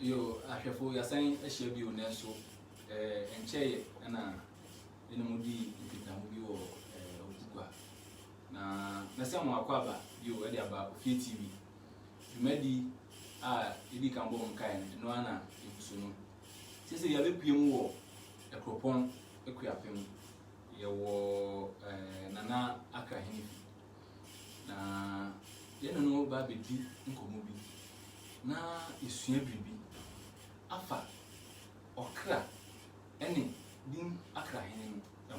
yo ahwefo yasan ahia bi o so encheye na ene mudi mpitamu bi wo ogugwa na se mo akwaba yo e de aba Ofie TV dwumadi a edi kan bo nkai no ana ebuso no sese ya bepiem wo ekropon ekuapem ye wo nana Akrahene na ye no ba bedi nkomo bi na esua bibi afa Okra ene din Akrahene no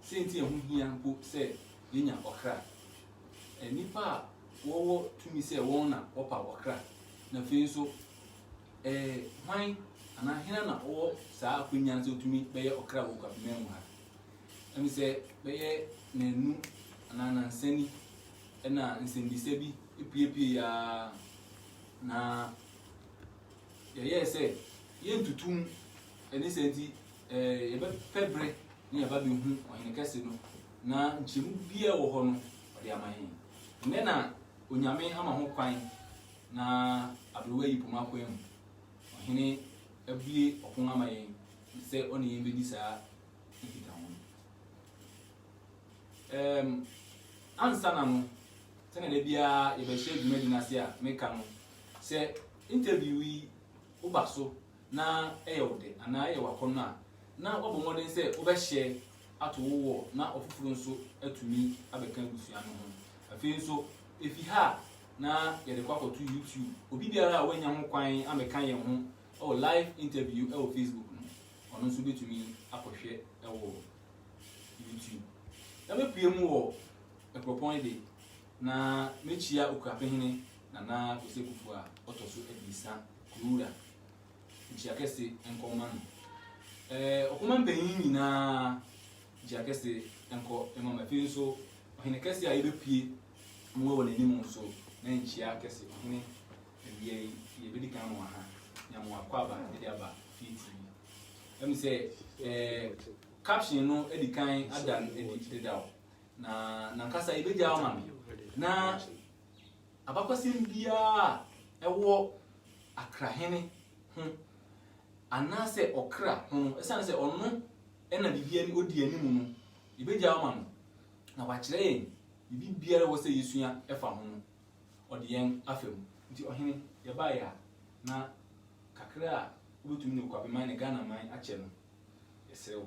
senti ehu hia mpo se yenya Okra nipa wo tumi se won na opa Okra na fe so hwan ana hina na wo saa akonya se tumi beye Okra wo kwapem mu ha emi se beye nanu ana nansani ena nsendise bi epiepie ya na ye se ye ntutum eni senti ye be pebre ni aba bi hu ohene kase no na nchemu bia wo ho no ode amahin ne na onyame ama ho kwan na abrewa yi poma kwan mu ohene abie okon amayin se oni yen bedi saa ikita ho ansa na no tena de bia ye be share dwumadi na se a meka no se interview yi uba so na eyode ana ye wakona na obomodin se obehye ato wo na ofufuru nso atumi abeka gusua no ho afi nso efi ha na ye de kwakoto YouTube obi biara a wanya ho kwan ameka ye ho o live interview e o Facebook no ono nso betumi akohwe e wo YouTube na mepie mu wo ekropon de na mechia Akrahene na Kisiedu a otoso edisa kurura nchiakese enkoma no okoma mpanyin nyina nchiakese enko emama fi so ohene kese a yebepie mu wo nanim so na nchiakese ohene ebie yebedi kan mo ha nyamu akwaba de aba fit em se caption no edikan adan edit daw na nkasa ibeja ama na abakwasem bia ewo Akrahene anase Okra esane se ono ena bibia ni odi anim no ibeja ama no na wakire yen bibi biara wo se yesua efa ho no odi yen afem nti ohene ye ba ya na kakra obetumi ne kwabe man ne Ghana man ache no yesew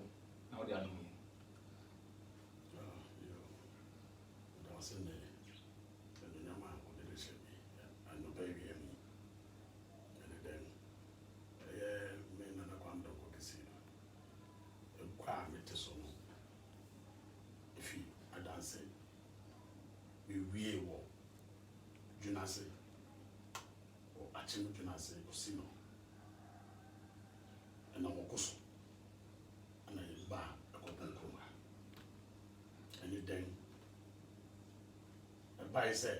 na odi adom yen Kwame tesono ifi adanse we wo junase o achim junase osino ana wokoso ana ba akopan kroma ani den ba say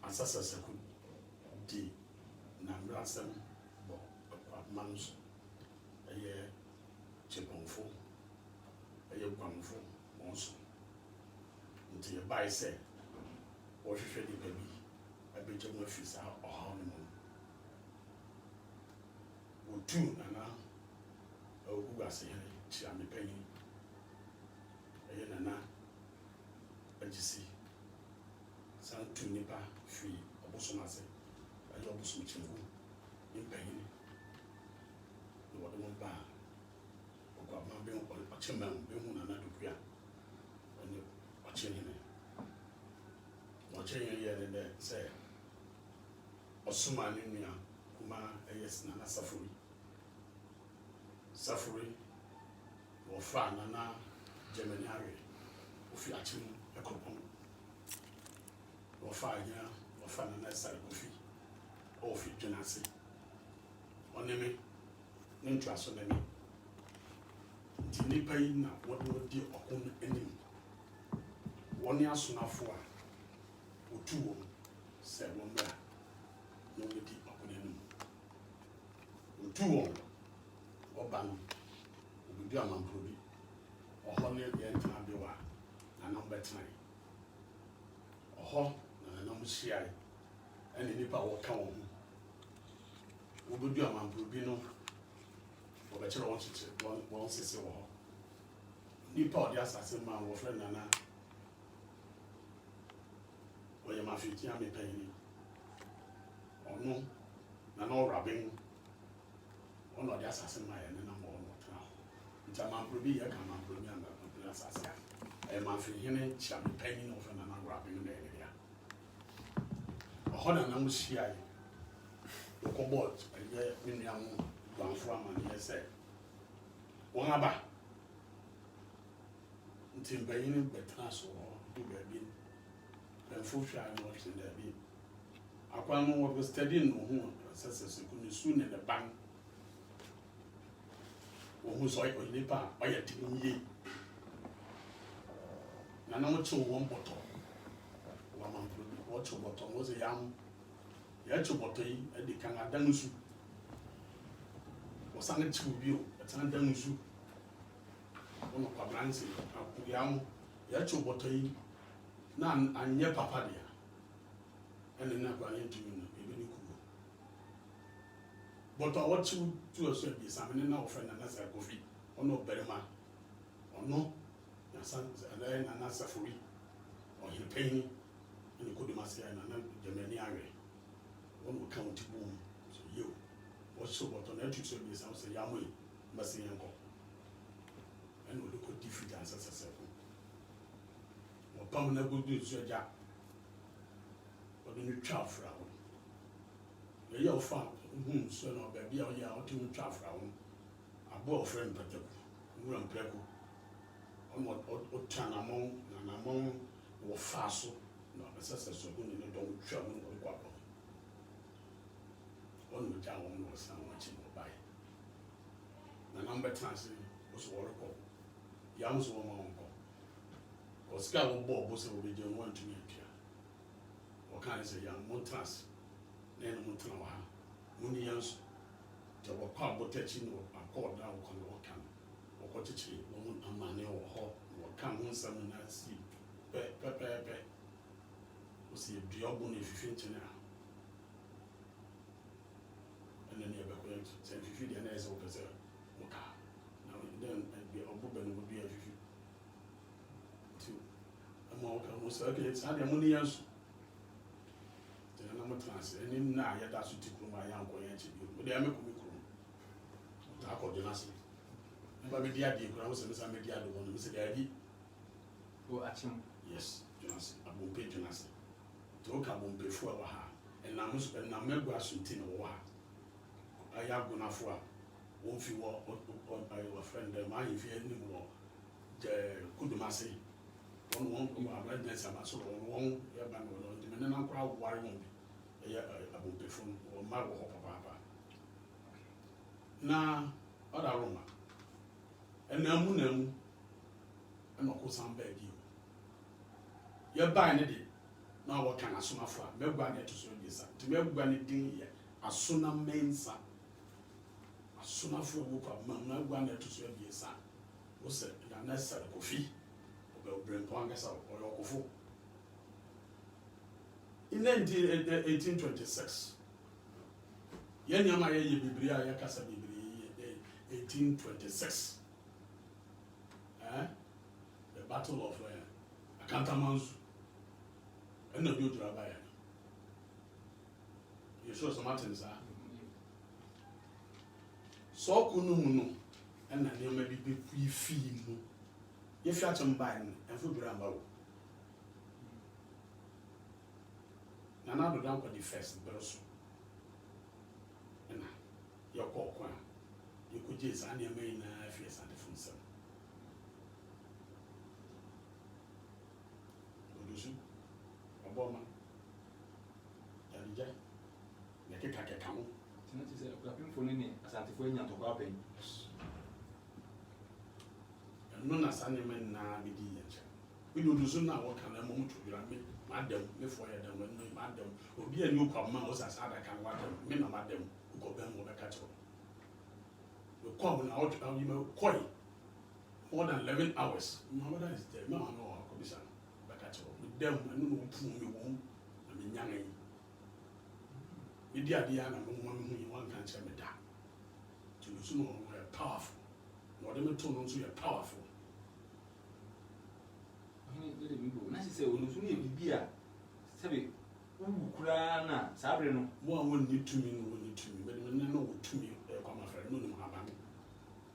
asasa saku di na mrasem bo manus aye chepomfo aye kwamfo monso nti by say o hwehwe di baby abeje mo afisa oha no mo otu nana oguga se here chi amepanyi aye nana agisi san tu nipa fi obosomase aye obosom chengu impanyi no wado mo ba ma be o chema be hu na dokua ani o chenene o chenye ye de say osuma ni nua kuma yes na safuri wo fa na Germany hawe o fi achim ekropon wo fa na sare kofi o fi junase oneme nintwaso neme nipa yi na wodo di okun enim woni asonafo a otu wo se wo mra no di okun enim otu wo oba no obi amampro bi oho ne ye ntana bi wa na number 9 oho na na muhia ene nipa wo ka wo wobedu amampro bi no wɔbɛkyerɛ wɔn kyekyere wɔn sese wɔ hɔ nipa ɔde asase ma wɔfrɛ nana wɔyɛ mafiti amepɛni ɔno nana ɔraben ɔno ɔde asase ma yɛ ne nam ɔno ɔtena hɔ nti amampro bi yɛ ka amampro bi amampro asase a ɛyɛ mafihene kyamepɛni na wɔfrɛ nana ɔraben na ɛyɛ ya ɔhɔ na nam hyia yi wɔkɔbɔ ɛyɛ ne nua ho guanfo amanneɛ sɛ wɔn aba nti mpanyin bɛtena so wɔ do baabi mpanfo hwɛ a na ɔte daabi akwan no wɔbɛ study no ho sɛsɛ sɛku ne su ne ne ban wɔn sɛ ɔyɛ nipa a ɔyɛ tene yie na na wɔkyew wɔn bɔtɔ wɔn amampro bi wɔkyew bɔtɔ wɔn sɛ yam yɛkyew bɔtɔ yi ɛdi kan adan su wɔsan kyew bio ɛsan dan su wɔn kwabransi akuyam yɛkyew bɔtɔ yi na anyɛ papa deɛ ɛna na kwa yɛ tumi no ebi ne kubo bɔtɔ a wɔkyew tu ɛso ebi samene na wɔfrɛ na nasa kofi ɔno ɔbɛrima ɔno nasa ɛdɛ na nasa fori ɔhene panyin ɛna kodumase yɛ na gyamani awɛ wɔn wɔ kan ti bom so yew wɔkyew bɔtɔ na ɛtutu ebi sam sɛ yamu yi mbɛsi yɛn kɔ ɛna ɔde kɔ di fiti ansɛsɛsɛ ko wɔpam na gudu nsu agya ɔde no twa afra ho yɛyɛ ɔfa nsu na ɔbaabi a ɔyɛ a ɔde no twa afra ho aboa ɔfrɛ mpataku nwura mprɛko ɔna ɔtwa namɔn wɔfa so na ɔbɛsɛsɛ so ɔde ne dɔn twa mu na ɔde kɔ abɔ ɔna ɔgya wɔn na ɔsan wɔn akyi na ɔbaeɛ na nam bɛtena ase ɔso wɔrekɔ yam so wɔn ma wɔn kɔ ɔsika a wɔbɔ ɔbɔ sɛ wɔbɛgye wɔn ntumi atua wɔka ne sɛ yam mo tena ase na ɛna mo tena wɔ ha mo ni yɛn so nti wɔkɔ abɔtɔ akyi na akɔ ɔda wɔkɔ na wɔka no wɔkɔ kyekyere wɔn amane wɔ hɔ wɔka ho nsɛm na asi pɛpɛɛpɛ ɔsi dua ɔbɔ na efifi nkyɛn a ɛna ne yɛbɛkɔ yɛn sɛ efifi deɛ na yɛ sɛ wɔpɛ sɛ wɔka na ɔbɔ bɛ no wɔdua efifi nti ɛma wɔka mo sɛ ɛkɛ saa deɛ mo ne yɛn so na mo tena ase ɛni na yɛda so ti kurom a yɛankɔ yɛn akyi bio mo deɛ mɛkɔ me kurom ɔtaa kɔ gyina ase meba mɛdi adeɛ kora wo sɛ mesa mɛdi ade wɔ no mesɛ deɛ adi akyem yes gyina ase abompe gyina ase nti woka abompefo a wɔ ha ɛnam mɛgu asonti na wɔwɔ ha ayɛ agonafo a wɔmfi wɔfrɛ no dɛ maahemfi anim wɔ kodumase wɔn abɛdɛnsi ama so wɔn yɛba no wɔn nti mene nan koraa ware wɔn bi ɛyɛ abompefo no wɔn mma wɔ hɔ papaapa na ɔda roma ɛnam mu ɛna ɔkɔ san baabi yɛbaa ne de na wɔka n'asomafo a mɛgua ne ɛto so abiesa nti mɛgua ne din yɛ asona mensa asonafo a wɔkɔ ama mɛgua ne ɛto so abiesa wɔsɛ yana sɛ kofi ɔbɛbrɛmpo ankasa ɔyɛ ɔkofo in 1826 yɛn nneɛma yɛyɛ bebree a yɛkasa bebree 1826 the battle of Akantamanzu ɛna bi odura ba yɛ yɛsɛ ɔsɔmaten saa sɛ ɔkɔ no mu no ɛna nneɛma bi bɛpui fii mu yɛfi akyɛm bae no ɛmfo bere amba wo nana adoda nkɔ de first bere so ɛna yɛkɔ ɔkɔ a yɛkɔgye saa nneɛma nyinaa fi asantefo nsɛm odusu ɔbɔma yadigya yɛkekakeka ho tena te sɛ apemfo no ne asantefo anya ntɔkɔ apɛn ɛno na saa nneɛma nyinaa bɛdi yɛ nkyɛn wede odusu no a wɔka no mmom todwira me madam mefoɔ yɛ dam ɛno madam obi a ne wokɔma wo sa saa adaka no wadam me na madam wokɔbɛn wɔbɛka kyerɛ wekɔ na kɔe more than 11 hours my mother is there me ano wɔ akɔbisa no bɛka kyerɛ medam ɛno na wɔpuu me wɔm na menyan yi Media dia na no mama hu one can say me da. To you so powerful. No dem to no so you powerful. Let me go. Na say onu so na bibia. Sabe ukura na sabre no. Mo won need to me no need to me. But me no wo to me Kwame friend no no haban.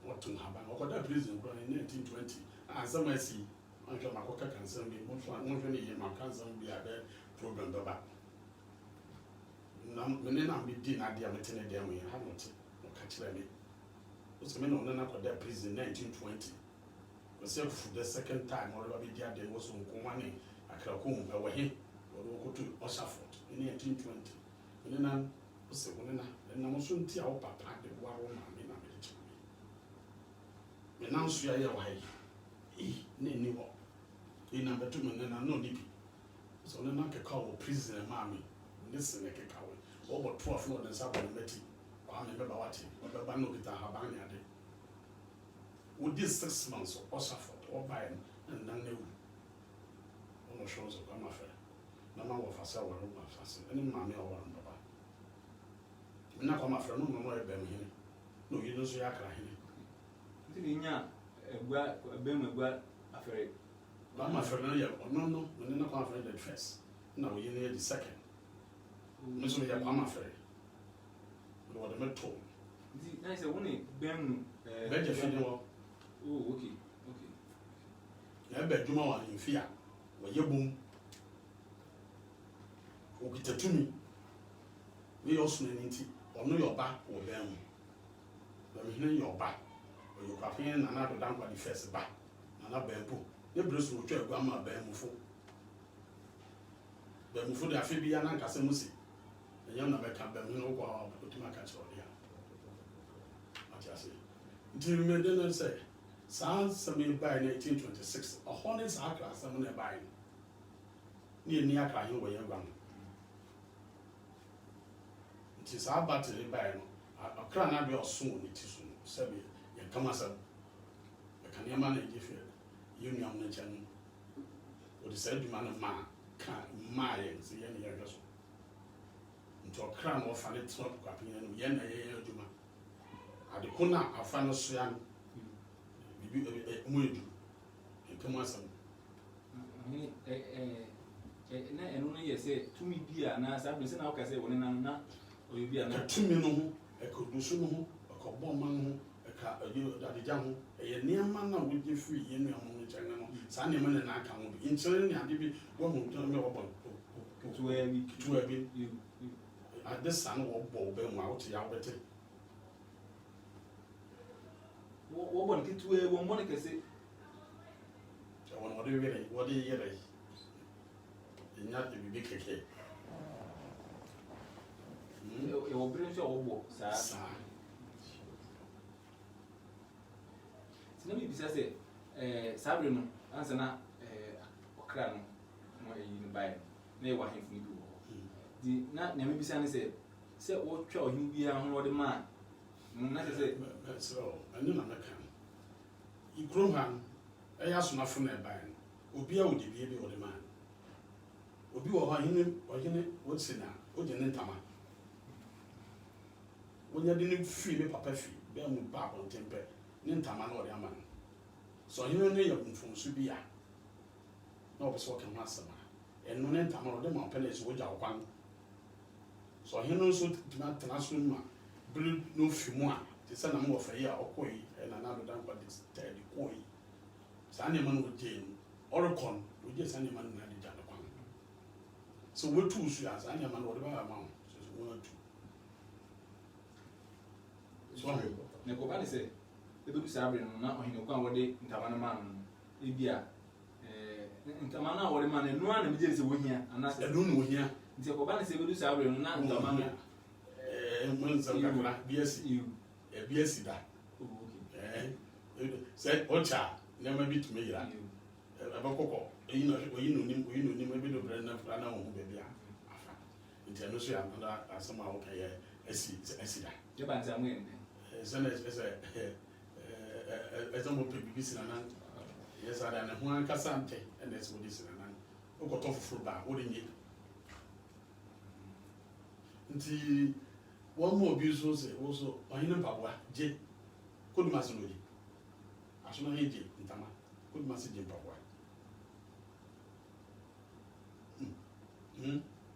What to haban. Okoda prison in 1920. And some I see I'm sure my coca can send me one my cancer be a bad program baba. Now be din idea meeting a damn way, have not catch me. What's men on another prison 1920. Was for the second time or be there there was on Kwame Akrahene away or go to Oshaford in 1920. And then I was a woman and I was soon tell papa the war on my men. And now she are away. Name in number 2 men and no nippy. So then I can call prison and mammy. Listen, I can call it. Over 12 more than something Betty. I remember what it, but the band of it are banging at it. With this 6 months of Oshaford or Bayern and none new. On the shores of Kwame affair. No man of us our room of us, any mammy or one papa. When I come after no more about me. No, you don't see Akrahene. I'm afraid no, when I come after the first. Now you need the second. Miss me, I'm afraid. What am I told? Nice, only Ben. Better feeling. Oh, okay. I bet you more in fear. When you boom, who get to me. We also need to know your back or them. Let me know your back. You can hear another down by the first back. Another bamboo. The Bruce will tell Grandma Bamboo. Bamboo, the Aphibia and Casamusi. The young American Bamboo go out to my catch. What I say. Do you remember say? Sounds some in by 1826. A honest Akra, someone buying. Near Akrahene where you're going. It is our battery by a crown of your soon. It is soon. Sabi, you come as a can manage if you union mention what is said, man of man can't marry and see any other. Into a crown of an it's not copying and yen a juma. At the corner of Fanosian. Muidu, come on, some. And only say to me, dear, and as I've been saying, I say, when I'm not, or you be a 2 minutes, a could do soon, a cobon, a car, a you that the young, a near man would give free in your own channel. Sunday man and I can be insulin and be one who tell me about to have been you at this son or Bob and out to Albert. One kid to a woman can say, what do you really? What do you get? You not to be big cake. It will bring your work, sir. So let me say, Sabrina, answer now, Okra, more in by near what he do. The not never be say, what show him be on what the man. So, I know I can. You grow man, I ask my friend buying. Obia would be able or the man. Obi or him, what's in now? What in Tama? When you didn't feel me, papa fee, bear me back on temper, Nintaman or the man. So you know you're from Subia. No, was walking master, and no Nintama or the mountains with our one. So he knows what to not transfer. Blue no few the son of more for a year or koi and another down by this steady koi. Sandyman with Jane, Oricon, we just Sandyman and the Janapan. So we're two years, Sandyman, whatever amount, says 1 or 2. So, Nicobani said, the good Sabrina, not when you come one day in Tamanaman, Libya, in Tamana, or the man, and no one immediately win here, and that's a noon here. Nicobani said, good Sabrina, not in Tamana. BSc, a BSc that. Said Ocha, never beat me. A Boko, you know, maybe the brand of Rana who baby. International, and somehow okay, I see that. The bands are winning. As a more BBC and yes, I don't know one Cassante, and that's what this is. Who got off for that, wouldn't you? nti one more bi so say also ohine mpaboa je koduma se no ji aso no je ntama koduma se je mpaboa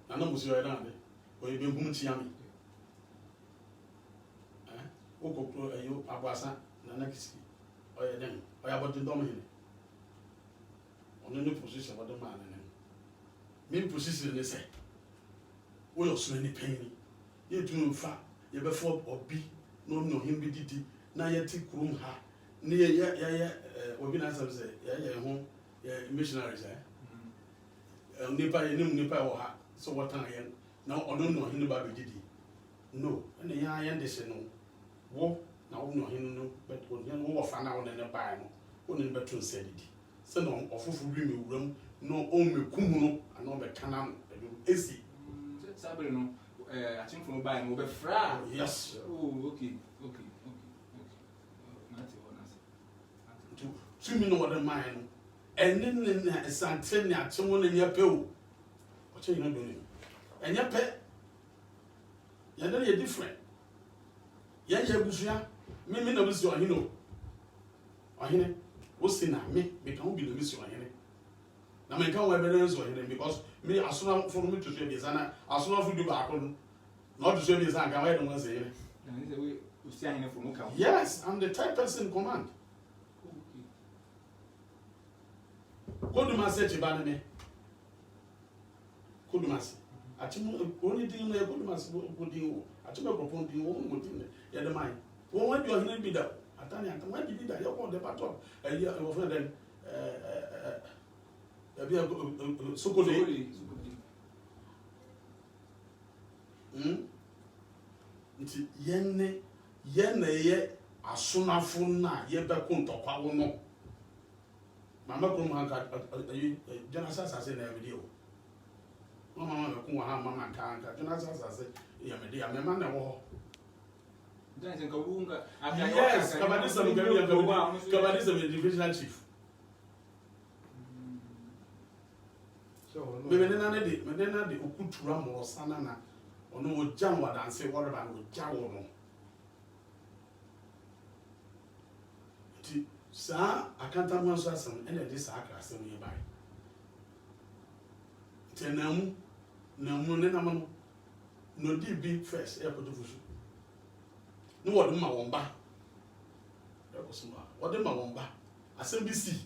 ana musi yo na de o ebe hum tia me o ko ayo abasa na kisi o ye den o ya bodin dom hene ono no position what the man me position ne say wo yo so ni panyi ye tunu fa ye be fo obi no no him bi didi na ye ti krum ha ne ye obi na say ye ho ye missionaries nipa ye nim nipa wo ha so what time ye na ono no him ba be didi no ene ya ye ndese no wo na wo no him no but wo fa na wo ne ba no wo ne betu nse didi se no ofufu bi me wuram no o me kumu no ana o be kana no esi sabre no I think from by no be fra. Yes. Oh, okay. To me no what the mind and then something na someone in your pill. What you not doing? And your pet you're different. Yeah, busua me no be so hino. Ohine wo se na me can be no be so ohine. Na me can we be so ohine because me asuna for me to say be sana asuna for do back on not to say be sana can we don't say it. Yes, I'm the type person in command. Koduma se chibane me. Koduma se. Achimu only thing na koduma se bodin. Achimu propon din won godin. Ya the mind. Won want you hin be that. Atani atan why be that? You call the battle. You friend then Sokole. Nti yenne ye asunafo na ye be ko ntokwa wo no. Mama ko mo hanka jana sasa se na video. Mama me ko ha mama kanka jana sasa se ya me dia me ma na wo. Then ka wunga yes, kabadisa me divisional chief. So me na de okutura mo sana na ono wo jam wa danse wo ba no jawo no. Ti sa akanta man so asem ene de sa Akrahene ye bai. Ti na mu ne na mo no di bi first airport fusu. No wo de ma won ba. E ko so ma. Wo de ma won ba. Asem bi si.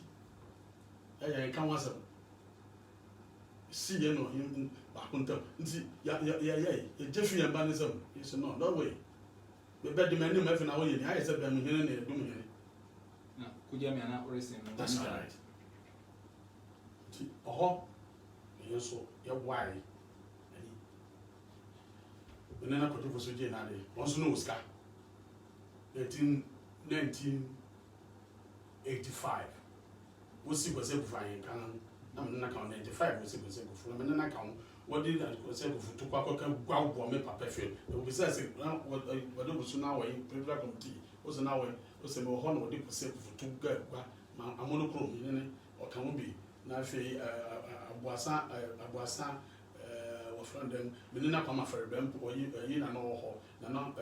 Ya kan wasem. See, you know, him back on top. Yeah, Jeffrey and Banism. He said, no way. The bed demanding him now. I said, I'm here and doing it. Could you not listen? That's right. Oh, you're so, you're why. And then I could do for Sujay Nadi. Once no scar. 1985. We'll see what's fine. I'm not count 95 we say go for me na count what did I say go to kwa gwa bo me papa fe e be say what do so na we president committee was na we o say me ho na we say go to gwa ma amono kro ne o kan bi na fe abuasa wa friend dem me na kwama fere bem o yi na no ho na na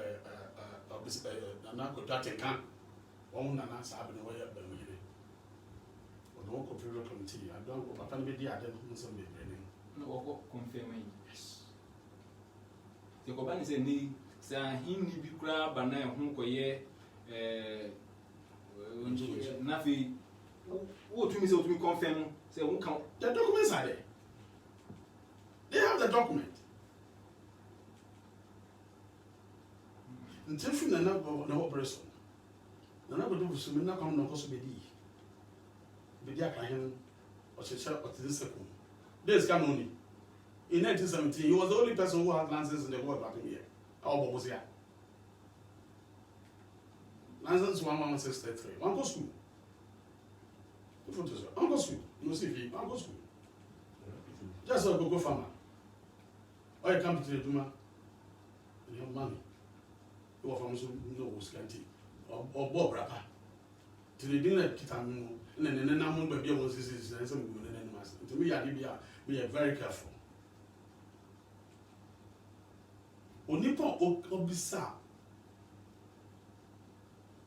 na ko date kan won na na sa be no we be me Donkor committee. I don't go papa be there then some be no go confirm yes the company say ni say him ni bi kura ba na ho koye na fi wo to me say wo to me confirm say who can the documents are there. They have the document. Until fi na operation. Na go do so me na come no so be di. Be Akrahene or this second. This come only. In 1917, he was the only person who had license in the world back in here. Our was here. License 11633. One go school. One go school. You see, one go school. Just a go farmer. Or you come to the Duma. You have money. You are from some no scanty. Or Bob Rapper. To the dinner, Kitamino. And then I'm going to be able to see some good animals. To me, we are very careful. onipa obisa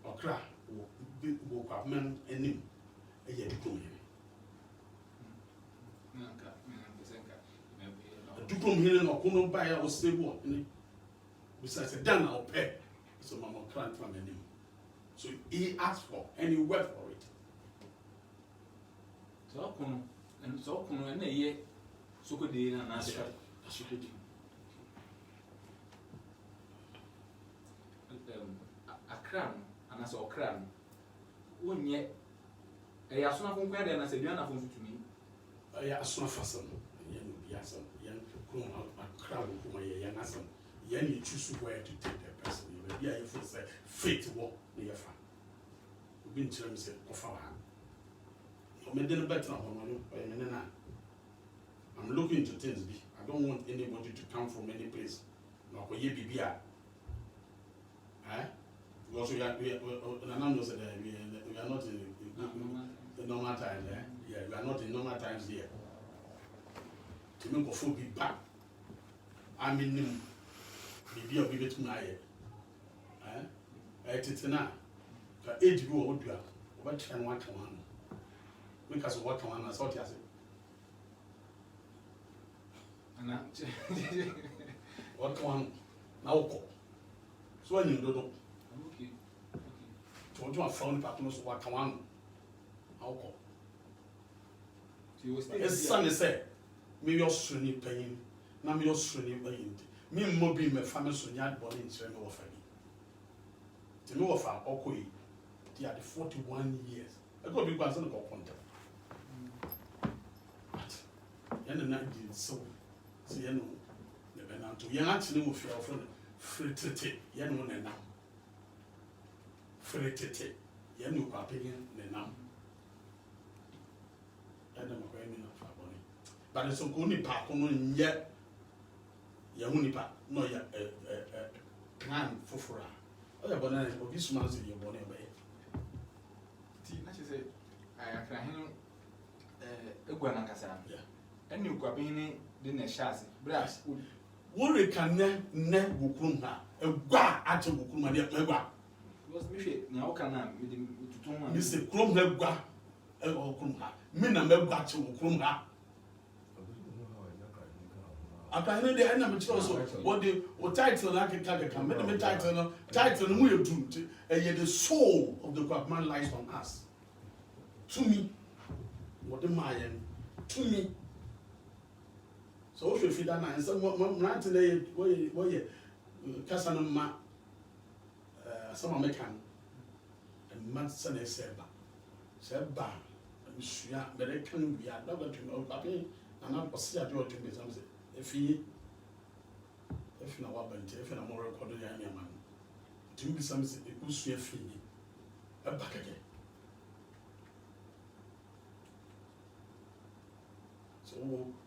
Okra wo Kwame anim eye dikom hene dikom hene no kono ba ya o sebo ni bisa say dan na ope so mama Okra from anim so he asked for and he worked for it so kono na ye soko de na na de Akra and as Okra wonye ya sona fon kwa de na se duana fon tutumi ya sona fasan ya no ya san ya ko Akra ko ye ya nasan ya ni choose where to take the person you be for say faith wo na ya fa obi ntira me say ko fa wa o me de no better na no na I'm looking to things be I don't want anybody to come from any place no ko ye bibia because we are not in the normal times, yeah, we are not in normal times here. To make a be back. I mean, maybe I'll give it to my it's now. Age go old, what can one? Make us what one as what I say. What one now? So when you don't. To a phone partner so what one alcohol. It's sunny say, me your sunny pain, na me your sunny pain. Me mobi me family sunyad body in Srema of me. To know of our Okwe, they are the 41 years. I go big ones on the contact. But and the night did so. See, you know, the Benanto, you're actually with your friend, free to take, you know, and now. Fretete, Yanu Papin, the Nam. Adam Kwame of our body. But it's a good park yet. Yamunipa, no, plan for Fura. Other bananas will be smart in your body. Tea, say, Akrahene, Guanacasa. And you Kwame didn't chassis. Brass would. Worry can ne Wukrumha, a gua at a Wukruma. Now can I Mr. Chrome have got a Krumha. Mina have got to Krumha. I can know the enemy also. What title like a title, title we do, and yet the soul of the Kwame lies on us. To me, what am I? To me. So if you feed that and some right today, where Casanoma. Some American and Manson Seba. Seba, and Shia, but they can be a double to know Papi, and not Possia to me something. If you know what, if you're more recorded, young man, to be something, it was your fee. A back again. So,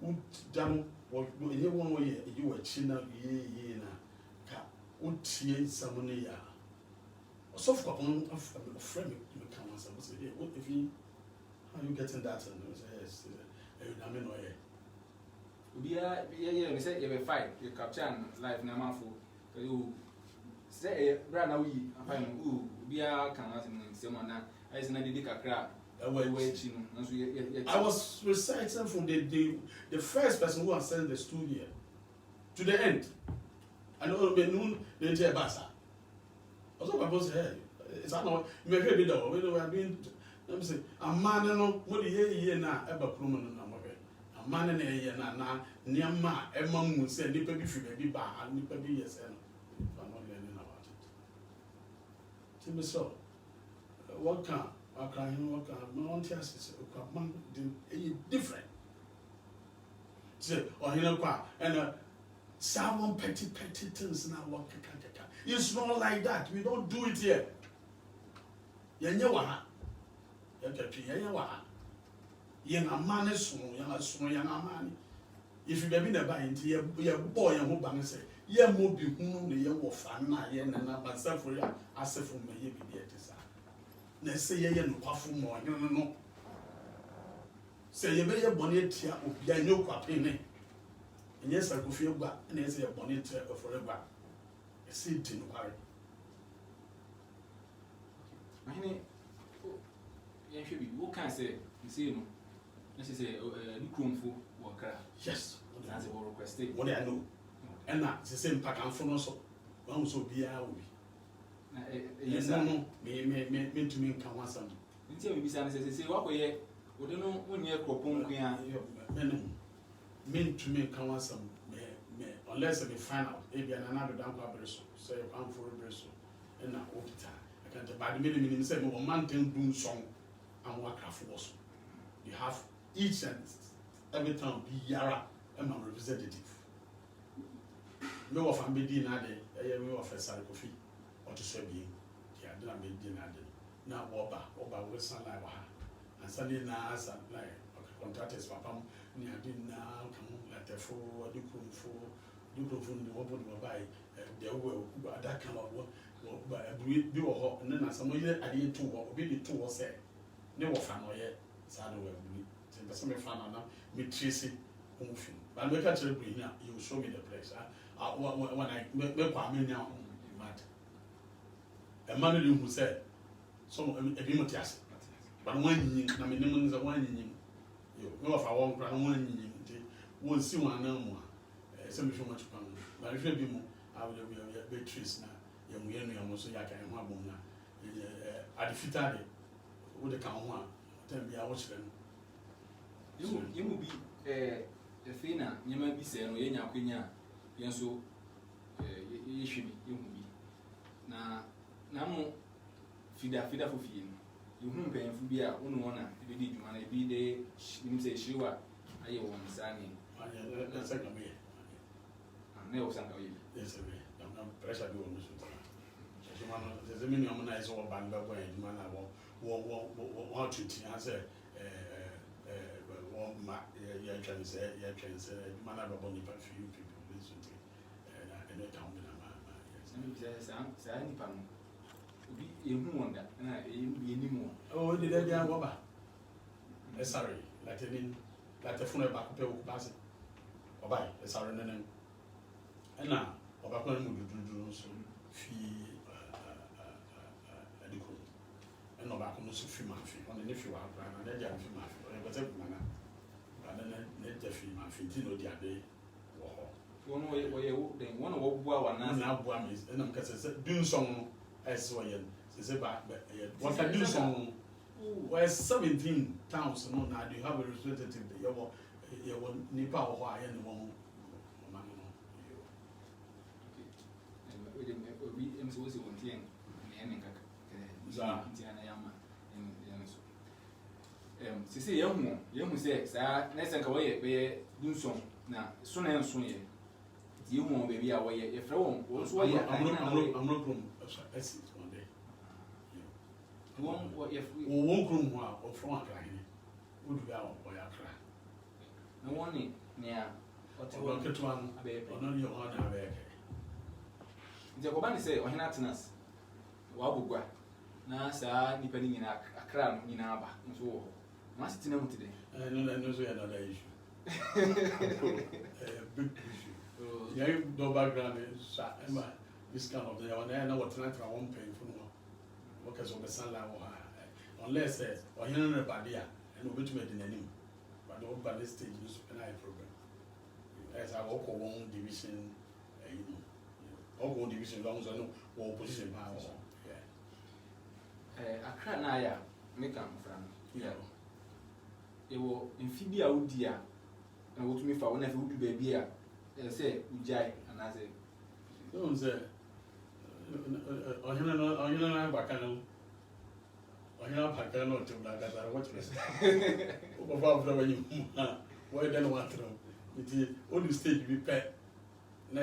who done what you one way you were chin up ye na, would see someone. So for a friend, you can answer. What if you how you getting that? And yes, I mean, yeah, we say you have a fight, you capture life na mafu. You say, brand now we find who be a can answer someone now. I is not the Akra. I was reciting from the first person who has sent the studio to the end. I know noon the entire basa. Also, my boss said, "It's not you may be there. We are doing. Let me say, a man no what ye na ever promote na mobe. A man na ye na niama emma mu say nipa bi fi baby ba nipa bi yes no. I'm not learning about it. Tell me so. What can Akrahene what can Mountain says man different. Say or he no kwa and someone petty things now what can. It's not like that. We don't do it here. Yanyawa. Yanyawa. Yana man is soon, yana man. If you have been a bind, your boy and who bang say, ye mo be whom the young of Anna, yen and not myself for ya, as if from me be at this. Let's say ye no powerful more, no. Say ye may a bonnet here, Yano Kwame. And yes, I could feel back, and yes, a bonnet forever. ɛsɛ di no kware ahene yɛn hwɛ bi wo kan sɛ nsɛ no na sɛ ni kromfo wɔ Okra yes na sɛ wɔ request what I know ɛna sɛ mpakanfo no so wɔn so biara wo bi na yes no me to me kan wasam nti a bibisa ne sɛ wakɔyɛ wode no wonyɛ kropon nko a me to me kan wasam me unless me find out ebi ana na do dan kwa breso so you can for breso ɛna okita I can't bad me say me man ten do song and Akrahene was you have each and every time be yara and my representative me wa fambe di na de me wa fesare kofi o to so bi ya de na me di na de na oba we san lai wa ha and suddenly na asa like contractors papam ni adi na kan la tefo adi kunfo ni wo body buy de wo that kind of bi wo ho na na samo ye adi to wo obi di to wo say ne wo fa no ye sa no we buri se be me fa na me trace on film but we can tell you here you show me the place when I me Kwame now mad a man who said some ebi motias but one yin na me nim nza one yin yo me of our kra no one yin nti won si wan na mu a se me hwe much pan but hwe bi mu a we be trace na ye mu ye no ye mo so ya kan ho abom na adifita de wo de kan ho a tem bia wo kire no you mu bi efina nyema bi se no ye nya kwenya yen so ye hwe bi ye mu bi na mo fida fo fie no you hu mpanyimfo bi a wonu wona e di dwuma na e bi de nim se hiriwa aye won sane na se ka me na o sanka oyi yes we na pressure bi won so so man ze me nyam na iso ban ba bo dwuma na wo tuti an se wo ma ya twan se dwuma na ba bo ni pa few people so na ene town na ma yes sa ni pa no obi ehu wonda na enimu oh de dey dia go ba sorry latinin latefuna ba ko pe wo ba se obai sorry nenen ena oba ko mu dudu so fi adiko ena oba ko no so fi ma fi on ne fi wa bra na de dia fi ma fi o be te kuma na ba ne de fi ma fi ti no dia de wo ho won wo ye wo den won wo bua wa na bua me ena mka se dun song as well say ba what can do some where 17 towns no now you have a representative you nipa ho a ye ne wo ma no okay obi em so won tien ne ne kaka za tien na yama en so sisi ye hu se sa na sen ka wo ye be dunson na so na enso ye ti ye hu be bi a wo ye ye fra wo so wo ye I'm not from exit one day won what if we won krum ho a from Akrahene would be our boy Akra na won ni nea what you get one no your honor abeg nje ko ba ni say ohina tenas wa bugwa na sa nipa ni nyina Akra no nyina aba nso wo ma sitina mu tide no so another issue big issue yeah do background is this kind of thing and now what tonight I won't pay for no because of the sunlight unless or you know body and we to make the name but the by this stage is a problem as I walk one division you know all one division long so no one position power Akra na ya make am from yeah e wo amphibia odi a na wo tumi fa wona fa wudu ba bi a say ujai anaze no say ohina na bakano ohina bakano to na gata what is o ba fra when you why then what throw it all the stage be pet na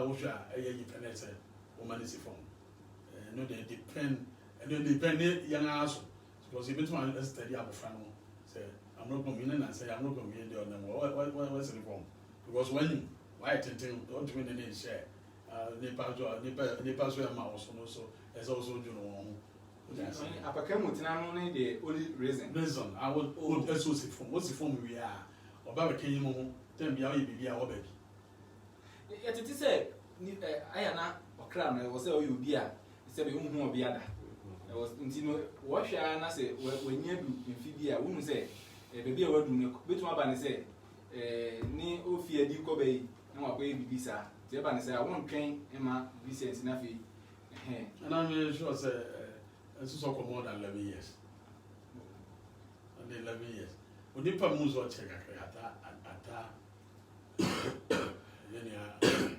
wo hwa ayi pet say o manage form no they depend and then depend young aso because if it one study abofra no say I'm not going to say I'm not going to be there on what's the reform because when you why tintin don't win any share nipa so ya ma also no so as also do no apaka mutina no ne the only reason I would also say from what's the form we are oba be kan mo tem bia we bibia wo ba bi yetiti say aya na Okra no was say obi a say be hu obi ada e was ntino wo hwa na say wanya du mfidi a wonu say bebi a wadu ne betu aba ne say ni ofi adi ko be na wa ko bibi sa ti aba ne say awon twen ema business na fi and I'm sure say it's so more than 11 years and 11 years onipa muzo check ata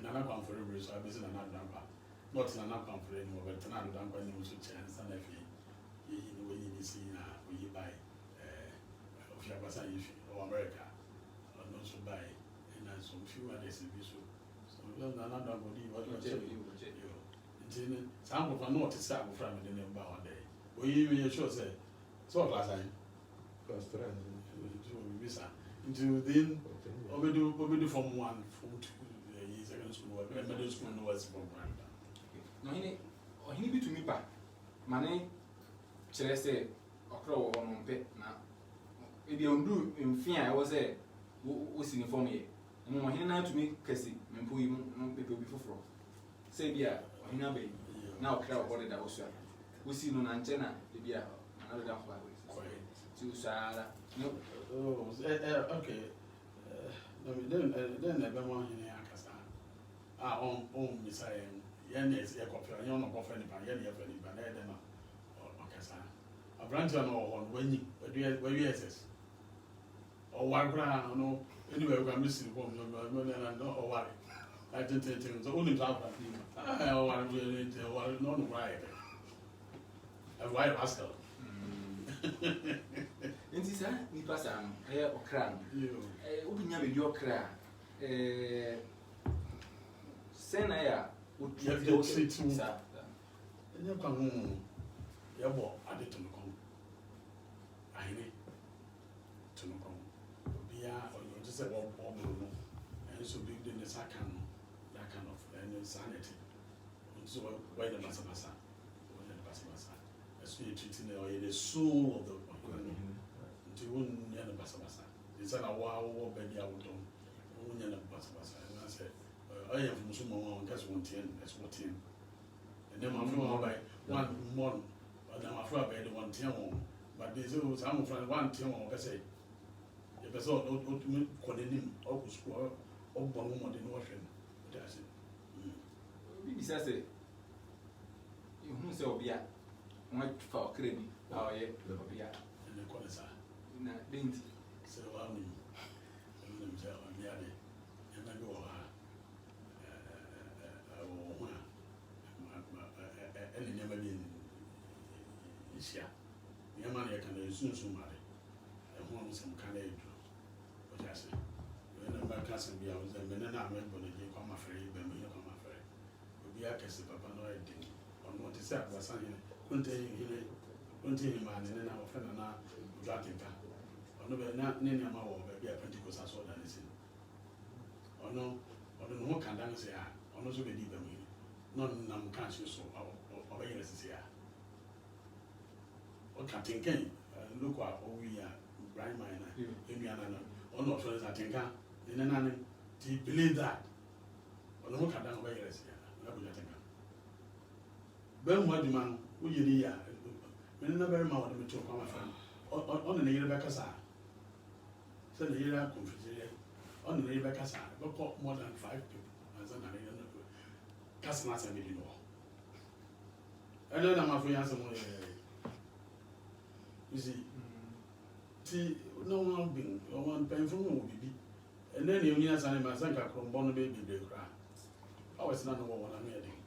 nana kwamfore bri so abesi nana dampa not nana kwamfore ni but nana dampa ni so chance na fi yi ni we ni si na we buy of your basa yi or America no so buy and some few others be so nana dampa ni what check you nti some of no to say go from the number one day we sure say so class I class 3 visa into then obedu from 1 from 2 second school middle school no was from primary no hini bi tumi ba mane kire say Okra wo no mpe na e bi ondu mfia e wo say wo sini form ye mo hini na tumi kasi mempo yi mo pepe obi foforo say bia hini abai na Okra wo de da wo so wo si no na nche na e bia na da fa ti usara no okay then everyone in Akasa on Messiah yen is a copy on your coffee and yen ever in Banana or Akasa. A branch on when you SS or Wagra, no, anyway, we're missing home, no, or what I didn't think the only job I want to know why a white rascal. Nti sa ni pasa no Okra no obinya be di Okra sena ya o sit sa enya kwa hu ya bo ade to no kon ahine to no kon bia o yo just say wo no and so big the sakan no that kind of insanity so why the masa as we treating the soul of the until one yana basa it's an wow baby out on one yana basa and I said I am from someone guess 110 that's 14 and then my friend by 1 month but then my friend by the 110 but there's some friend 110 or say if I saw ultimate calling him or school or one more than washing that's it bibi sa say you who say obia what for Okra bi ye obia and the corner na denti so I mean say on the other and I go and never been Asia. The man can soon marry and want some kind of what I say. When I'm back as be I was a man and I remember the day come afraid, but me come afraid. Be a case of Papa no idea on what is that was saying, continue man and then our friend and I drafting car. Or no, not near my wall, maybe a Pentecost as well than it's in. Or no, or no can dance here, or no so be deep. None nam conscious or yes here. Or Captain Ken, look what we are, Brian Miner, Indiana, or not friends at Tinka, in an anime. Do you believe that? Or no can down by yes here, that would think. Ben, what demand would you need? When never mouth of to come friend, on the year back as I said the year confused on the year back as I, but more than 5 people as an idea. Customers are making more. I don't know if we have some more. You see, no one being one painful will be. And then you need some animals like a crumb baby, they cry. I was not what I'm hearing.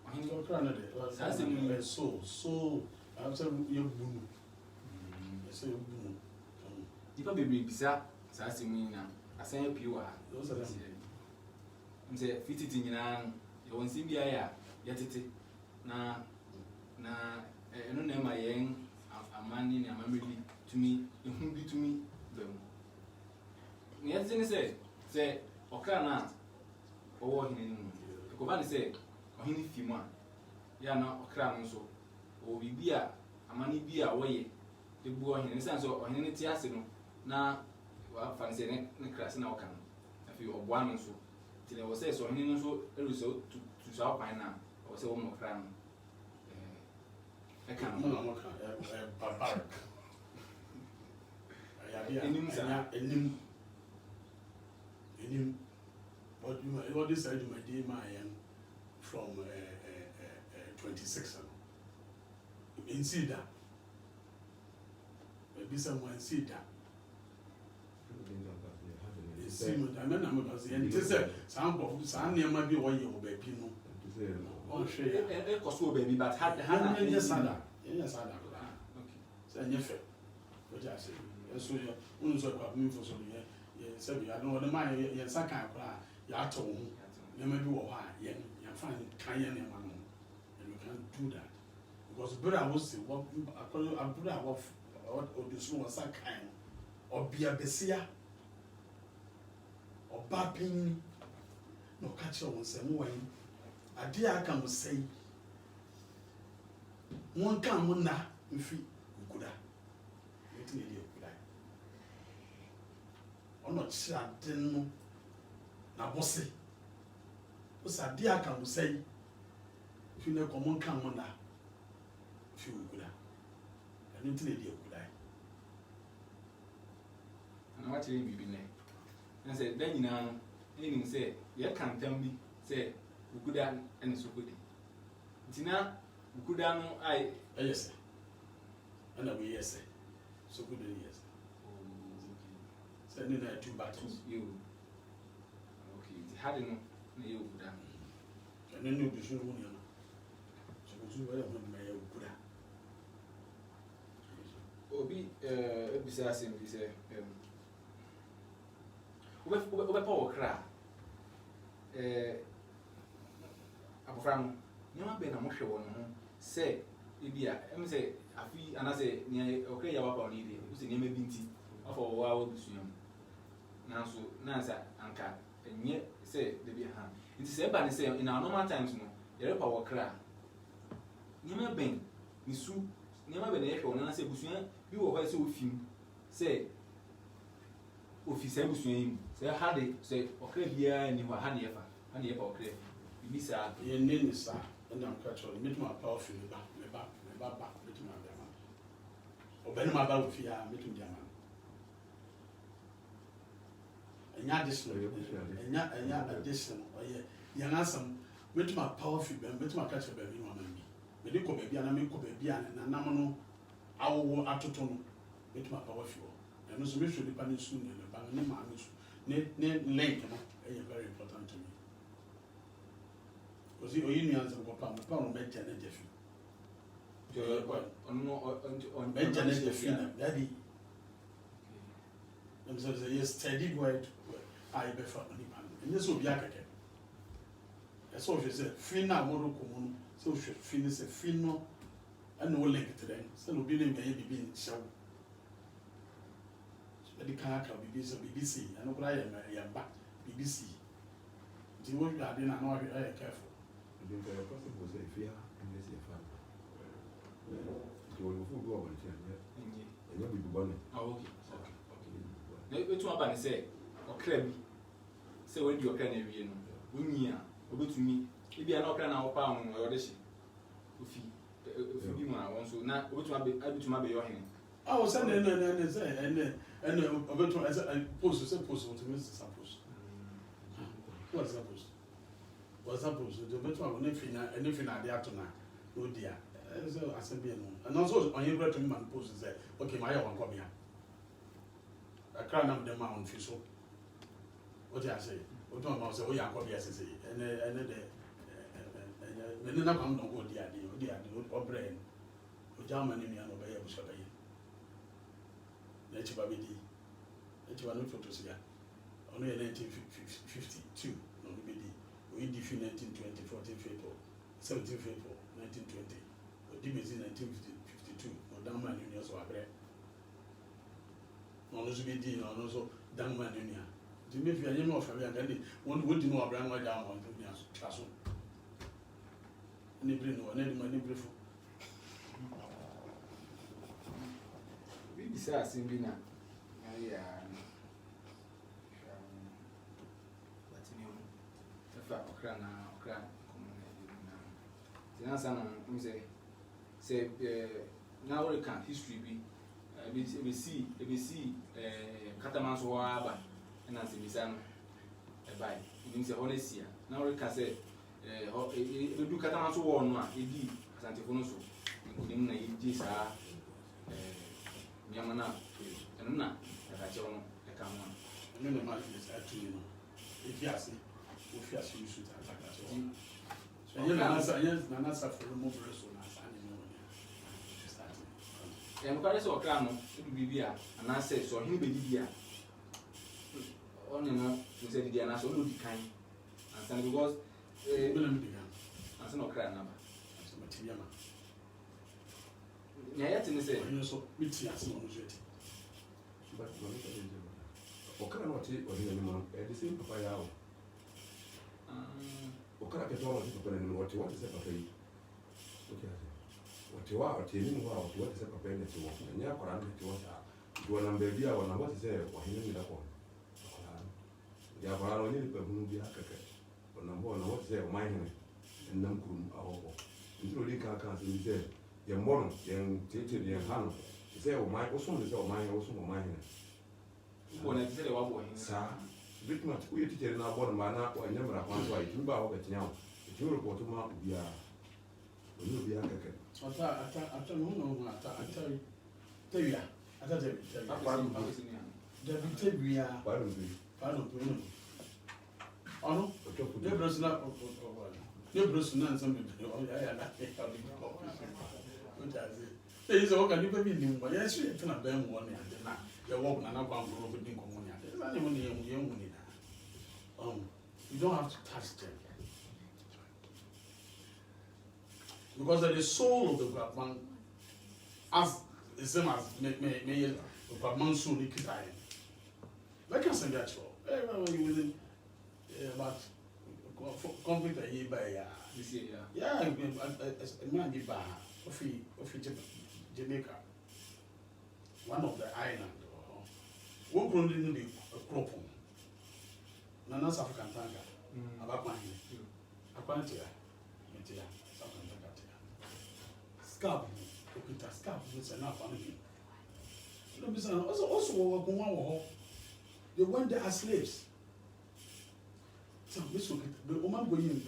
I'm not crying. So, I'm saying you're boom. I say boom. People be bizarre, Sassy, I say pure. Those are them. Nse fititi nyina yo wonsi bia ya yetete na eno na ma yen amani ni amamedi tumi ehun bi tumi bam ni yetete ni se Okra na owo hini ni ko ba ni se ohini fimu a ya na Okra no so o bibia amani bia woye ebu ohini ni sanso ohini ni ti ase no na wa fa ni se ne class na oka no afi oboa no so There was so many so result to South Pine or so more crown. I can't know. Barbaric. What this I do my day my from 26 in Cedar. Maybe someone Cedar. I mean, I'm going to say, and it is a sound of some near my be one year baby. Oh, share a cost baby, but had the hand in your son. Yes, I know. Okay. Say, yes, what I say. So you also got me for some year. Yes, I know the mind, yes, I can't cry. Yato, you may be why, you find Cayenne and you can't do that. Because brother was what I put out what this was a kind or be a bessia. Or bapping no catch on some way. A dear can say one can one na if you could have. You could have. Or not sure, didn't know. Now, bossy. What's a dear can say if you know common can one na if you could have. I didn't need you could have. And what you be there? I said, then you know, anything say, you can't tell me, say, we could have any so good. Tina, we could have I, yes, and we yes, so good, yes. Sending her 2 battles. You okay, hadn't you would have. And then you'll be sure one, so we will may put out. Obi, besides him, he said, Okra. Abraham, you have been a musher one. Say, Ibia, say, I feel, and I say, near okay, you are needed. Who's the name of Binti of a wild swim. Now, so, Nansa, Anka, and yet say, the beer hand. It is said by the same in our normal times, no, you're a power cry. Never been, Miss never been a echo, and I say, Bussian, you were so few. Say, officer Bussian. Say, how they say, okay, yeah, and you were honey ever, honey ever, okay. You miss our name, sir, and I'm catching me to my powerful back, meeting my man. Or Ben Mabel with fear, meeting German. And yet, addition, or young answer, meet my powerful, meet my catcher baby, woman. Medical baby, and I make baby, and a nominal our atoton, meet my powerful. And also, we should depend soon in the bank, link, very important to me. Because you Unions and Papa made Janet Jeffy. On Janet Jeffy, Daddy. And so yes, steady word, I before and this will be a as so if you say, Fina Moroco, so should finish a fino and no link to them, so will be named baby being show. The car can be BBC, and no I am back BBC. The way you are doing, I know I am careful. The person was a fear and this is a fan. You will go over and you'll be born. Oh, okay. Which one say, or crabby? Say, when you're canny, you know, Unia, or to me, if you are not can our pound or audition. If you be one, so now, which one be able to your hand. I was sending and about to post to Mr. Samples. What's that post? What's that post? The better one, anything I dare to now. Oh dear. So I said, and also on your bread to me, man post and say, okay, my own come here. I can't have the mountain fish. What do I say? What do I say? Oh, yeah, come here, and then I come don't go dear, or brain. German in the other way of Shabby. Nature Babidi. Nature one photos here. Only 1952. No, we defeat 1920, 14 February, 17 February, 1920. Or DBC 1952. No, Dangman Union so abre. No, no, BD, no, so Dangman Union. To me, if you are young of a young one would know a brand way down on the classroom. Any brain or any money brief. Besides, in Bina, Okra na Okra na sana say now we can history be see Katamanso aba na se bisa no e bai nim say honesia now we can say do Katamanso wo no a edi asantefo no so nkunim na yiji sa nyamana eno na ka che no e ka mo no no ma is actually no if you ask ofiase you should attack that one so you na for remove reso na sa ni no start e mo kare so Okra no do bibia ana say so hin be bibia oni no we say bibia na so no di kan and because no Okra na ba so material ma ya yet ni say you so miti as no jeti but Okra no ti o ni mo e the same papa ya o Okra ke to no ti papa ni what is papa yi okay what ni mo what is papa ni ti wo ni akwara ni ti wo sa do na be bia wo na what is wo hin ni da ko ya ba ro ni pe hunu bia keke wo na mo na what is o mai hin nam kurum awo ntro li ka se ni se ye mo no ye tete ye ha no se o mai o so ni se o mai o so o mai hin wo na tete le wa bo hin sa bitmat ku yiti tere na bon ma na o nyamra kwa so ai timba o gatinya o ti report ma bia o ni bia keke ata no ata tewia ata tewia ba ro bi ono de brosna de brosna nsam bi o ya na o is o kan ni pe bi ni mo ya so tena ba mu o ni ade na ya wo na kwa ngoro bi din ko mo ni ade na ni mo ni ye mu ni na you don't have to touch them because the soul of the Kwame as the same as me the Kwame soul ni kita ye like I said that you within about conflict a year by this year yeah man di ba of Jamaica one of the island wo ground in the crop na South African tanga abakwa hin akwantia metia South African tanga scalp okita scalp no say na kwano bi no be say also wo ko wan wo they went there as slaves so we so the woman go in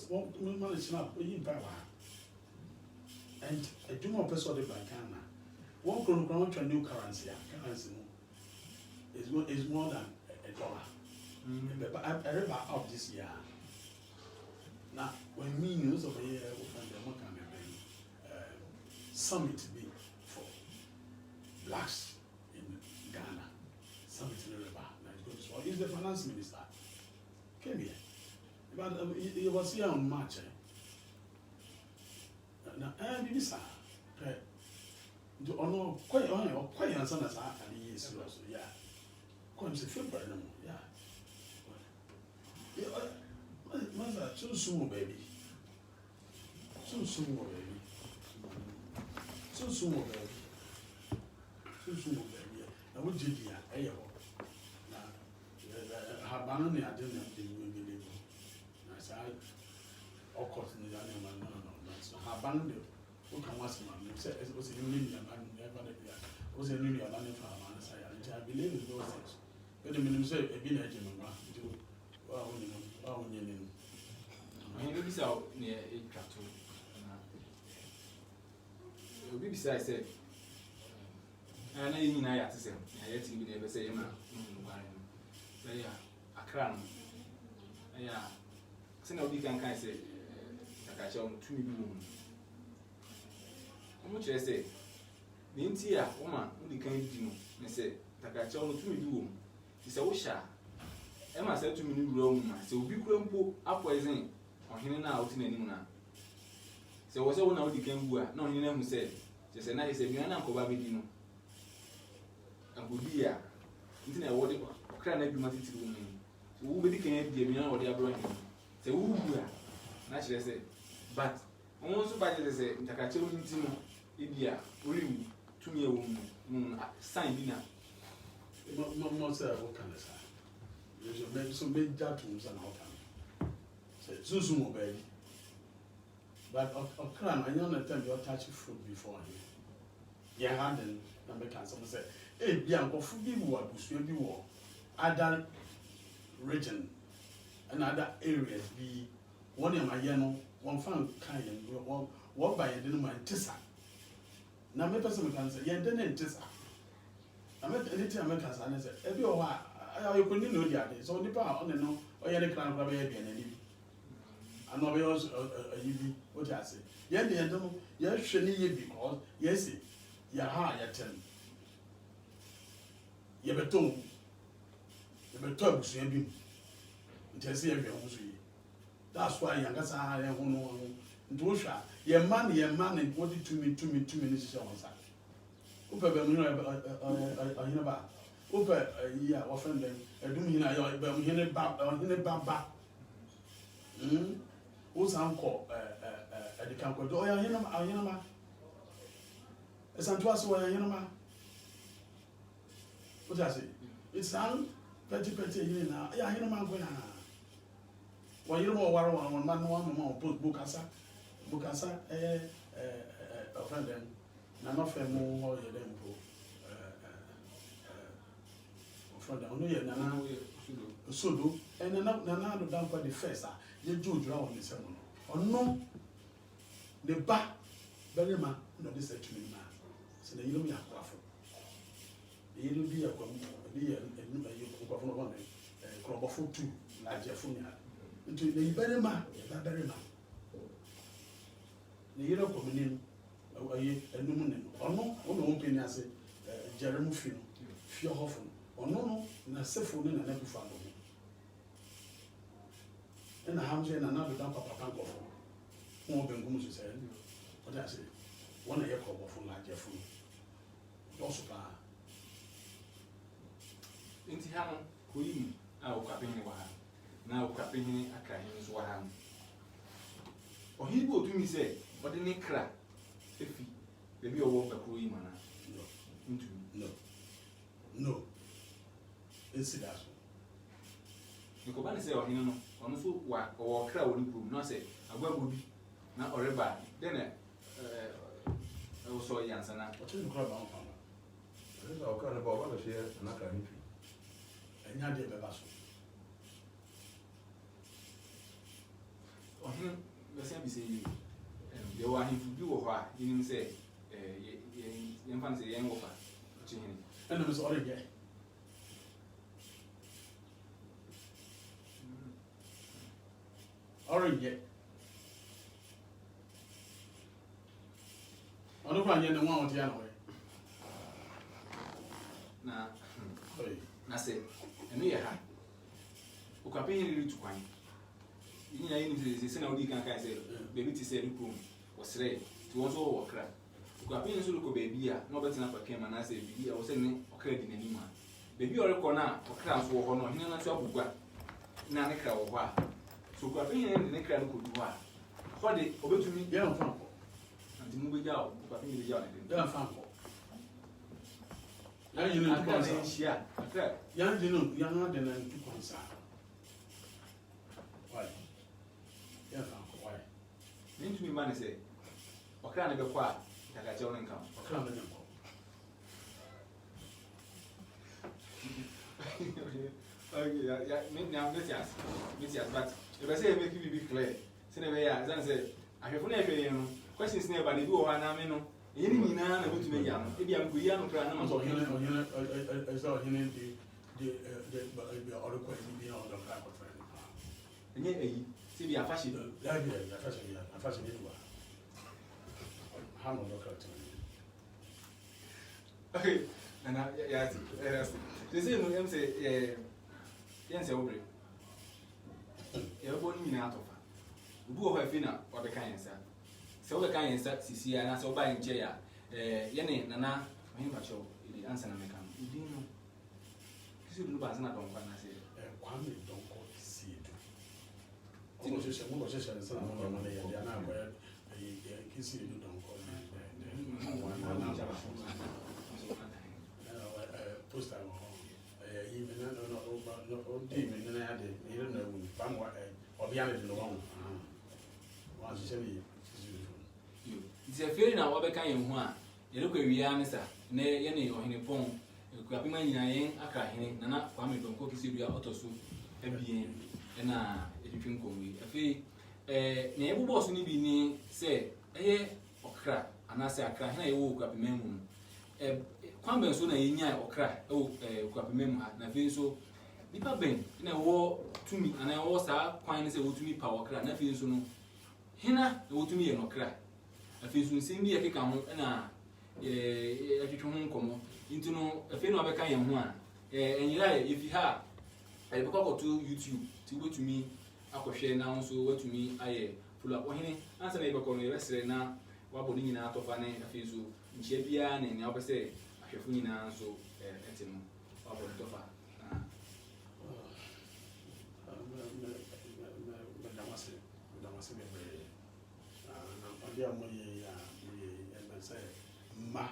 one man is not in power and a do more person the bankana one crown to a new currency is more than $1 but I read out this year now when me news of a year from the summit be for blacks in Ghana summit in the river now he's the finance minister came here but he was here on March now and this do ono quite answer na sa ali yes so yeah come say February no yeah mother so soon baby na we did ya eh ho na habano ne ade na de we le na sa okot ni ya ne man no so habano de o kan was man say o say ni ya man never de ya o say ni ya man fa man say I believe in those things but the minimum say e bi na je man ba do wa o ni ni I be say ne e twato na obi bi say na yi na ya tse ya yeti bi na be say ma say ya Akrahene ya se na obi kan say takacha on tumi bi mu mo chere say ni nti a wo ma odi kan di no ne say takacha on tumi bi wo ti say wo sha e ma say tumi ni wura mu ma say obi kura mpo apoison ohene na oti na nim na say wo say wo na odi kan bu a na ohene na mu say je say na say bi na ko ba bi di no agodia nti na wo de Okra na bi ma titiri wo mu so wo be di kan di bi na wo de abro hin say wo bu a na chere say but won so ba je say takacha wo nti no ibia ori tumi e wo mu sign bi na mo say wo kan sa you so make that to some how can So soon baby. But Okra, I know that time you touch food before him. Yeah, hadn't number can someone say, hey, Bianco, forgive what was will be war. Other region and other areas be one in my one found kind and walk by a dinner and tissa. Now, my person can say, yeah, then it is. I met anything Americans and I said, every while I couldn't know the other. So, the power on the no, or any kind of baby and any. I know we also what I say. Yeah, they don't know, yes, shiny because, yes, you're high at 10. You better, you better, you just see everyone. That's why younger side, I don't know. Ndosha ye man and what it to me 2 minutes on side. Upa ba upa ya often them do me na yo ba hine baba who's uncle the can go do ya hine ma esanto aso ya hine ma what I say it's sound petty hine na ya hine ma go na wa hine mo waro one man no book Bukasa, a friend, and not a more friend, only a Nana Sudu, and Nana down for the first. You do draw on the sermon. Or no, the back, very man, no, this is to me, man. So the Yumi are powerful. The Yumi are crop of food too, like Jeffunia. Into the very man, very man. The year of communion, a numen, or no, one penny as a Jeremy Fino, fear often, or no, in a safe phone and a never found me. And a hamster and another dump of a punk of more than Gumus said, what I say, one a year of like your food. Also, Inti Ham, Queen, our Akrahene, now Akrahene, Akrahene, Swaham. Or he will to me say, but in a crack, if he be a walk a crew man. No. It's that. You can say, or him, on foot, or crowd will improve, not say, a web would be not or a bad. Then I also a answer now. What is the crowd on? This is our kind of what I share and Akrahene. And you did the vessel. Or him, the same say you. They were him to do what he didn't say, young fancy young offer. And it was all again. Already. I don't want you to want the other way. Now, I say, and me a hat. Okapin really to quine. You know, you say, no, you can't say, baby, to say, room was ready to also Okra. Okapin so look baby, no better up came and I say, I was saying, Okra in any man. Baby or a corner, Okra for honor, he not so good. Nanaka or what. So Okapin and the Nekra could do what. What they obey to me, young family. And to move it out, Okapin the young family. Now you know, younger than two concern. Why? Yeah, why? Didn't me man say, what kind of a quad that I don't come? What kind of yeah, now let's ask, but if I say make you be clear, say, as I said, I have never questions never do or I know. You mean now, I would be young. Maybe I'm young, I saw him the other question beyond the type of friend. And yet, see, we are fashion. Yeah, fashion. How much okay, and yes, the same way, say, yes, over. You're born in out of her. Who have been out or the kind, sir? So the kind of CC and I saw buying chair. Yenny, Nana, him patrol, the answer I come. You didn't know. Kisiedu no answer, I don't want to say. Kwame Donkor Kisiedu. Almost just some of money, and they are now where Kisiedu Donkor. Post even no demon, and I had it, you don't know, or Obiane de no one. One say you. It's a feeling now what can you want. You look at Rihanna, ne any or in a pong. You could have been in Akrahene, Nana, Kwame, Donkor, Kisiedu, Otosu, MBN, and if you can call me. A fee, neighbor boss need be near, say, Okra, and I say Akrahene, woke up a memo. Kwame so na yenya Okra, Kwame memo, na feel so. Nipa ben, na wo to me, and I was a quine say, to me, power Okra, na feel so no. Hina, wo to me, and Okra. A feel so, sing me a kick and a home come into no a fin of a kind one. And you like, if you have a book to YouTube, to go to me, I could share now, so what to me, I pull up one answer neighbor call me yesterday now, what putting in out of an a feel so, in Shapian and the other say, I have funny now, so at him, or the tofa. Ma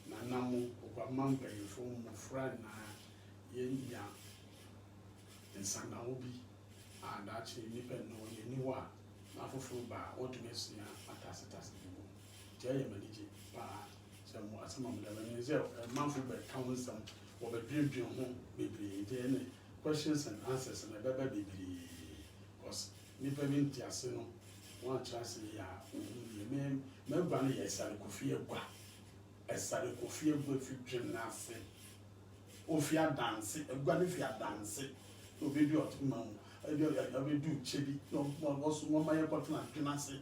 na namu kwa mamba inform friend na yenya nsana obi and actually nipa no ni wa na foforo ba what to mess ya atase bibo je ye manage pa se mo asema mo da ni se manfo be count some wo be dwindwin ho bebre je ne questions and answers na baba bebre because nipa bi ntiase no one chance ya me gba na yesare kofie gwa esare kofie gwa fi twena ase ofia dance egwa ne fia dance obi du otuma obi du chebi no so mo maye kotuna twena ase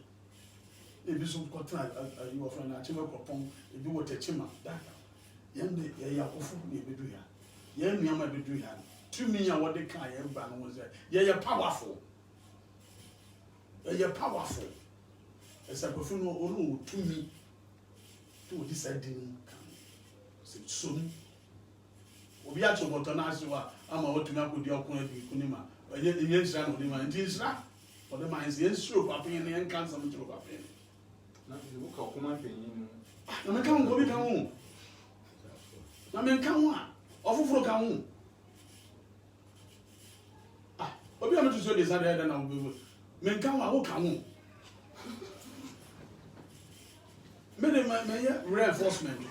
ebi so kotuna you of na chema kopon ebi wo techima data yende ya kofu ne ebi du ya ye nuama ebi du ya tumi ya wode kan ye gba no ze ye powerful ye powerful esa kofu no onu tumi to deciding kan se sum obi a choboto na asewa ama wotumi akodi okun abi kunima ye nsira no ni ma nti nsira o de ma nsi ensuro papin ne enkan sam tro papin na you ka kuma penyin na me kan go bi kan hu na me kan hu a ofufuro kan hu obi a me to so de sare da na me kan hu a wo kan hu me reinforcement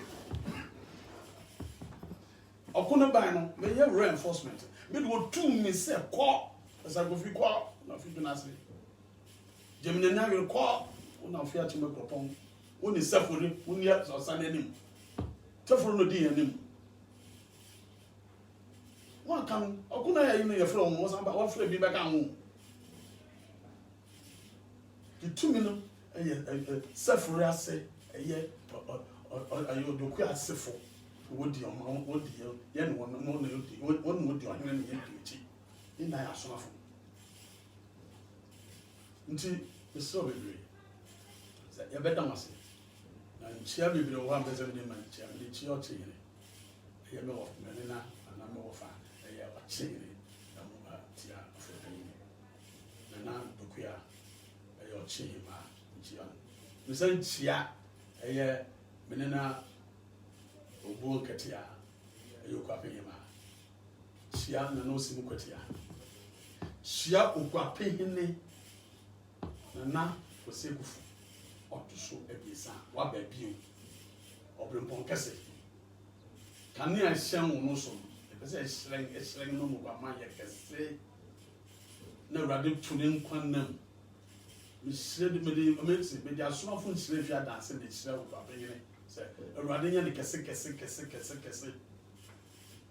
okuna ba no me reinforcement me do two me say ko as I go fi ko na fi na se jemne na we ko na fi ati me propon woni safori woni ya so san anim safori no di anim wa kan okuna ya yi no ye fro mo san ba wa fro bi ba kan ho the 2 minutes safori ase eye ayo do ku asefo wodi o ma wodi ye no no no wodi wodi o hene ne ye tuchi ina ya so afo nti eso bebre sa ya beta mase na nchia bebre o wa mbeze ne ma nchia ne chi o chi ne ye me wo me na na me wo fa ye o chi ne na mo ba ti a afo ne na do ku ya ye o chi ma nchia ne san nchia eye menena obo katia ayo kwapehima chia na no simu kwatia chia okwapehine na osekufu otuso ebiesa wa ba bio obrempon kase kani a hyan no so epese esreng no mo kwa ma ye kase na urade tune nkwanam misre de amesi me dia so afun sire fi adanse de sire wo papegene se urade nya de kese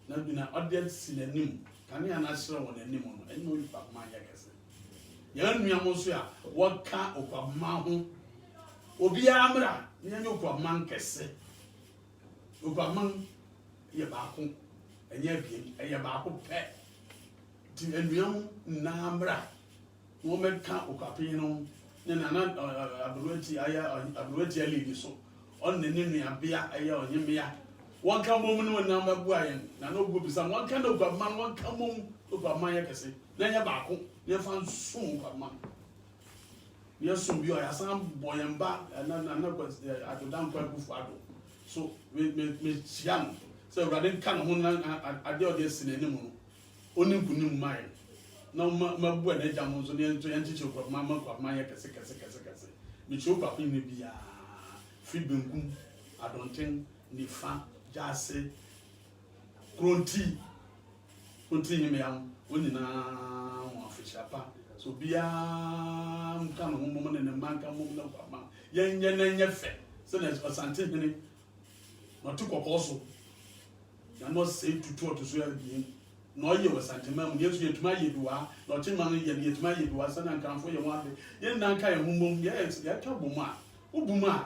na bina audience sinanim kan ya na sire wo nanim no enyo yi papa ma ya kese ya nua mo so ya wo ka okwama ho obi amra nya nyo okwama kese okwama ye ba ko enya bi eye ba ko pe ti enua na amra wo me ka okwape no na aburuati ali so on ne nua bia aya onyemia won ka mom no na mabu ayen na no go bisa won ka no gwa man won ka mom gwa man ya kese na nya ba ko ne fa nsun gwa man ye so bi o ya san boyemba na ko adodan kwa kufu ado so me chiam so brother kan ho na ade o de sinanim no onim kunim mai na mabu na eja mo so ne nto yɛnti che kwa mama kwa mama kese me che papa ni bia fi benkum adonten ni fa jase kronti ni me am woni na mo afisha pa so bia nka no mo ne manka mo na kwa ma yenye na nye fe se na asante hene na to kokoso ya no say to so ya bi no ye wasante mam yesu yetuma yeduwa na ochima no ye yetuma yeduwa se na nkanfo ye wade ye na nka ye hummom ye ya twa boma ubuma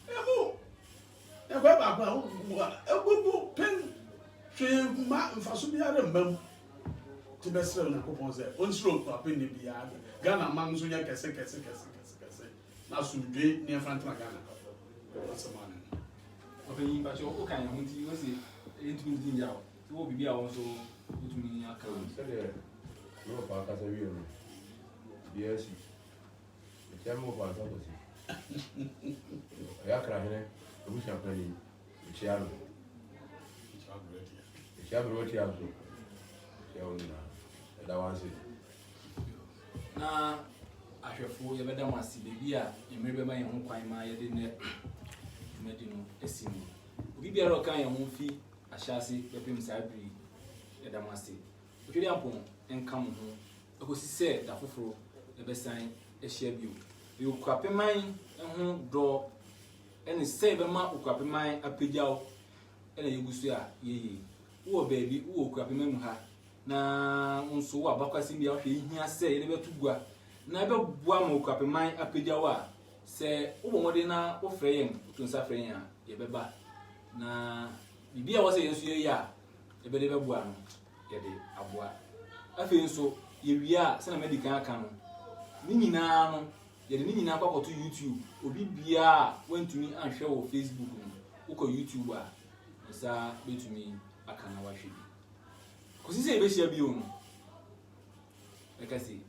ebo e kwa ba kwa ebubu pen hwe ma mfaso biare mbam ti besre na kopon ze onsro kwa pen ne bia Ghana man so ya kese na sumdwe ne frantana Ghana asamane okay ba cho o kan hunti wo se entumi din jawo ti wo bibia won so utumi akawo sede no pa ka se wi no yes e chamo pa so si ya Akrahene o sha pani chialo roti aso ya ona da wansi na ahwefo ye beda masi bebia emre be ma ye ho kwan ma ye de ne tumedi no esimu obi biara kan ye ho fi ahyase pepem sabri ye da masi otwedi apon enkam ho ekosi se da foforo e besan ehia bio ye okwapeman ho do ene se be ma okwapeman apegyaw ene yegusu a yeye wo baabi wo okwapeman mu ha na nso wo abakwasi bia hwe hia se ye betu gua na be bua ma okwapeman apegyaw se wo bomode na wo frɛ yen tunsa frɛ yen a ye beba na bibia wo se yesu ye ya ye be de bebua no ye de aboa afi nso ye wia se na medical aka no ni nyina no ye de ni nyina kwa to YouTube obi bia wantumi anhwɛ wo Facebook no wo ko YouTube a sa betumi aka na wahwe kosi se be hia bi o no ekasi